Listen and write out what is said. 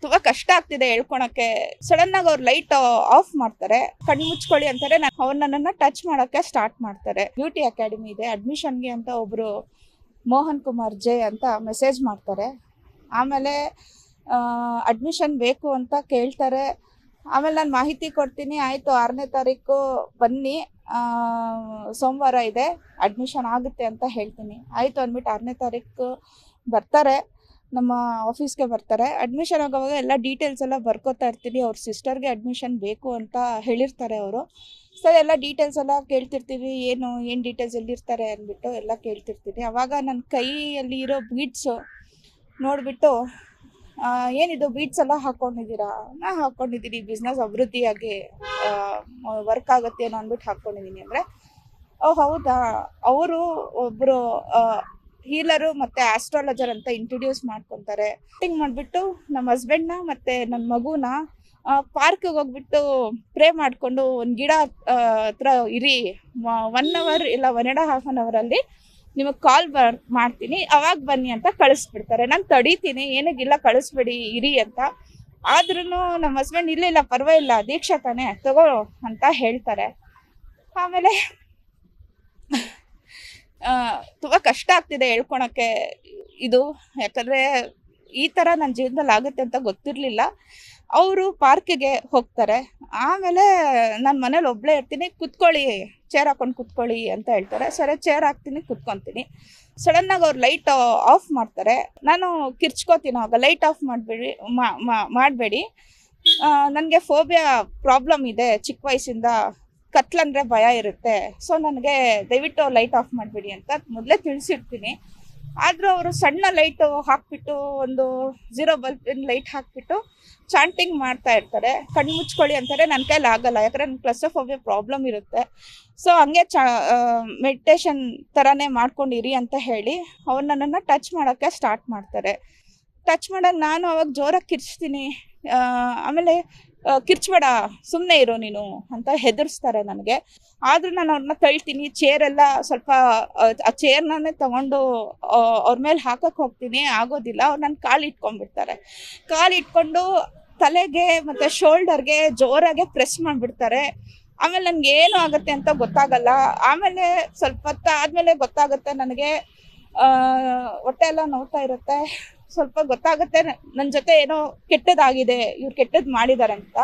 ತುಂಬಾ ಕಷ್ಟ ಆಗ್ತಿದೆ ಹೇಳ್ಕೊಳಕ್ಕೆ. ಸಡನ್ ಆಗಿ ಅವ್ರು ಲೈಟ್ ಆಫ್ ಮಾಡ್ತಾರೆ, ಕಣ್ಣು ಮುಚ್ಕೊಳ್ಳಿ ಅಂತಾರೆ. ಅವ್ರು ನನ್ನನ್ನ ಟಚ್ ಮಾಡಕ್ಕೆ ಸ್ಟಾರ್ಟ್ ಮಾಡ್ತಾರೆ. ಬ್ಯೂಟಿ ಅಕಾಡೆಮಿ ಇದೆ, ಅಡ್ಮಿಷನ್ಗೆ ಅಂತ ಒಬ್ರು ಮೋಹನ್ ಕುಮಾರ್ ಜೆ ಅಂತ ಮೆಸೇಜ್ ಮಾಡ್ತಾರೆ. ಆಮೇಲೆ ಅಡ್ಮಿಷನ್ ಬೇಕು ಅಂತ ಕೇಳ್ತಾರೆ. ಆಮೇಲೆ ನಾನು ಮಾಹಿತಿ ಕೊಡ್ತೀನಿ, ಆಯಿತು 6ನೇ ತಾರೀಕು ಬನ್ನಿ, ಸೋಮವಾರ ಇದೆ, ಅಡ್ಮಿಷನ್ ಆಗುತ್ತೆ ಅಂತ ಹೇಳ್ತೀನಿ. ಆಯಿತು ಅಂದ್ಬಿಟ್ಟು 6ನೇ ತಾರೀಕು ಬರ್ತಾರೆ, ನಮ್ಮ ಆಫೀಸ್ಗೆ ಬರ್ತಾರೆ. ಅಡ್ಮಿಷನ್ ಆಗೋವಾಗ ಎಲ್ಲ ಡೀಟೇಲ್ಸ್ ಎಲ್ಲ ಬರ್ಕೋತಾ ಇರ್ತೀನಿ. ಅವ್ರ ಸಿಸ್ಟರ್ಗೆ ಅಡ್ಮಿಷನ್ ಬೇಕು ಅಂತ ಹೇಳಿರ್ತಾರೆ ಅವರು. ಸೊ ಎಲ್ಲ ಡೀಟೇಲ್ಸ್ ಎಲ್ಲ ಕೇಳ್ತಿರ್ತೀವಿ, ಏನು ಡೀಟೇಲ್ಸ್ ಎಲ್ಲಿರ್ತಾರೆ ಅಂದ್ಬಿಟ್ಟು ಎಲ್ಲ ಕೇಳ್ತಿರ್ತೀನಿ. ಆವಾಗ ನನ್ನ ಕೈಯಲ್ಲಿ ಇರೋ ಬೀಡ್ಸು ನೋಡಿಬಿಟ್ಟು, ಏನಿದು ಬೀಡ್ಸ್ ಎಲ್ಲ ಹಾಕ್ಕೊಂಡಿದ್ದೀರಾ? ನಾ ಹಾಕ್ಕೊಂಡಿದ್ದೀನಿ, ಬಿಸ್ನೆಸ್ ಅಭಿವೃದ್ಧಿಯಾಗಿ ವರ್ಕ್ ಆಗುತ್ತೆ ಅನ್ನೋ ಅಂದ್ಬಿಟ್ಟು ಹಾಕ್ಕೊಂಡಿದ್ದೀನಿ ಅಂದರೆ, ಓ ಹೌದಾ, ಅವರು ಒಬ್ಬರು ಹೀಲರು ಮತ್ತು ಆಸ್ಟ್ರಾಲಜರ್ ಅಂತ ಇಂಟ್ರೊಡ್ಯೂಸ್ ಮಾಡ್ಕೊತಾರೆ. ಮೀಟಿಂಗ್ ಮಾಡಿಬಿಟ್ಟು ನಮ್ಮ ಹಸ್ಬೆಂಡ್ನ ಮತ್ತು ನನ್ನ ಮಗುನ ಪಾರ್ಕಿಗೆ ಹೋಗ್ಬಿಟ್ಟು ಪ್ರೇ ಮಾಡಿಕೊಂಡು ಒಂದು ಗಿಡ ಹತ್ರ ಇರಿ, 1 hour ಇಲ್ಲ 1.5 hour ನಿಮಗೆ ಕಾಲ್ ಮಾಡ್ತೀನಿ, ಅವಾಗ ಬನ್ನಿ ಅಂತ ಕಳಿಸ್ಬಿಡ್ತಾರೆ. ನಾನು ತಡೀತೀನಿ, ಏನಿಗಿಲ್ಲ ಕಳಿಸ್ಬೇಡಿ, ಇರಿ ಅಂತ. ಆದ್ರೂ ನಮ್ಮ ಹಸ್ಬೆಂಡ್ ಇಲ್ಲ ಪರವಾಗಿಲ್ಲ, ದೀಕ್ಷಾ ತಾನೆ ತಗೋ ಅಂತ ಹೇಳ್ತಾರೆ. ಆಮೇಲೆ ತುಂಬ ಕಷ್ಟ ಆಗ್ತಿದೆ ಹೇಳ್ಕೊಳಕ್ಕೆ ಇದು, ಯಾಕಂದರೆ ಈ ಥರ ನನ್ನ ಜೀವನದಲ್ಲಿ ಆಗುತ್ತೆ ಅಂತ ಗೊತ್ತಿರಲಿಲ್ಲ. ಅವರು ಪಾರ್ಕಿಗೆ ಹೋಗ್ತಾರೆ. ಆಮೇಲೆ ನಾನು ಮನೇಲಿ ಒಬ್ಬಳೇ ಇರ್ತೀನಿ, ಕುತ್ಕೊಳ್ಳಿ, ಚೇರ್ ಹಾಕೊಂಡು ಕುತ್ಕೊಳ್ಳಿ ಅಂತ ಹೇಳ್ತಾರೆ. ಸರಿ, ಚೇರ್ ಹಾಕ್ತೀನಿ, ಕುತ್ಕೊತೀನಿ. ಸಡನ್ನಾಗಿ ಅವ್ರು ಲೈಟ್ ಆಫ್ ಮಾಡ್ತಾರೆ. ನಾನು ಕಿರ್ಚ್ಕೋತೀನಿ, ಆವಾಗ ಲೈಟ್ ಆಫ್ ಮಾಡಬೇಡಿ, ನನಗೆ ಫೋಬಿಯಾ ಪ್ರಾಬ್ಲಮ್ ಇದೆ, ಚಿಕ್ಕ ವಯಸ್ಸಿಂದ ಕತ್ಲಂದರೆ ಭಯ ಇರುತ್ತೆ, ಸೊ ನನಗೆ ದಯವಿಟ್ಟು ಲೈಟ್ ಆಫ್ ಮಾಡಬೇಡಿ ಅಂತ ಮೊದಲೇ ತಿಳಿಸಿರ್ತೀನಿ. ಆದರೂ ಅವರು ಸಣ್ಣ ಲೈಟು ಹಾಕ್ಬಿಟ್ಟು, ಒಂದು 0 ಬಲ್ಬಿನ ಲೈಟ್ ಹಾಕ್ಬಿಟ್ಟು ಚಾಂಟಿಂಗ್ ಮಾಡ್ತಾ ಇರ್ತಾರೆ. ಕಣ್ಣು ಮುಚ್ಕೊಳ್ಳಿ ಅಂತಾರೆ, ನನ್ನ ಕೈಲಿ ಆಗಲ್ಲ, ಯಾಕಂದರೆ ನನ್ನ ಕ್ಲಸ್ಟ್ರೋಫೋಬಿಯಾ ಪ್ರಾಬ್ಲಮ್ ಇರುತ್ತೆ. ಸೊ ಹಂಗೆ ಮೆಡಿಟೇಷನ್ ಥರನೇ ಮಾಡ್ಕೊಂಡಿರಿ ಅಂತ ಹೇಳಿ ಅವ್ರು ನನ್ನನ್ನು ಟಚ್ ಮಾಡೋಕ್ಕೆ ಸ್ಟಾರ್ಟ್ ಮಾಡ್ತಾರೆ. ಟಚ್ ಮಾಡೋದು ನಾನು ಅವಾಗ ಜೋರಾಗಿ ಕಿರ್ಚ್ತೀನಿ. ಆಮೇಲೆ ಕಿರ್ಚ್ಬೇಡ, ಸುಮ್ಮನೆ ಇರೋ ನೀನು ಅಂತ ಹೆದರ್ಸ್ತಾರೆ ನನಗೆ. ಆದರೂ ನಾನು ಅವ್ರನ್ನ ತಳ್ತೀನಿ. ಚೇರೆಲ್ಲ ಸ್ವಲ್ಪ ಆ ಚೇರ್ನೇ ತಗೊಂಡು ಅವ್ರ ಮೇಲೆ ಹಾಕಕ್ಕೆ ಹೋಗ್ತೀನಿ, ಆಗೋದಿಲ್ಲ. ಅವ್ರು ನನ್ನ ಕಾಲು ಇಟ್ಕೊಂಡ್ಬಿಡ್ತಾರೆ. ಕಾಲು ಇಟ್ಕೊಂಡು ತಲೆಗೆ ಮತ್ತು ಶೋಲ್ಡರ್ಗೆ ಜೋರಾಗೆ ಪ್ರೆಸ್ ಮಾಡಿಬಿಡ್ತಾರೆ. ಆಮೇಲೆ ನನಗೆ ಏನು ಆಗುತ್ತೆ ಅಂತ ಗೊತ್ತಾಗಲ್ಲ. ಆಮೇಲೆ ಸ್ವಲ್ಪ ಹೊತ್ತು ಆದಮೇಲೆ ಗೊತ್ತಾಗುತ್ತೆ ನನಗೆ, ಹೊಟ್ಟೆ ಎಲ್ಲ ನೋವ್ತಾ ಇರುತ್ತೆ. ಸ್ವಲ್ಪ ಗೊತ್ತಾಗುತ್ತೆ ನನ್ನ ಜೊತೆ ಏನೋ ಕೆಟ್ಟದಾಗಿದೆ, ಇವ್ರು ಕೆಟ್ಟದ್ದು ಮಾಡಿದ್ದಾರೆ ಅಂತ.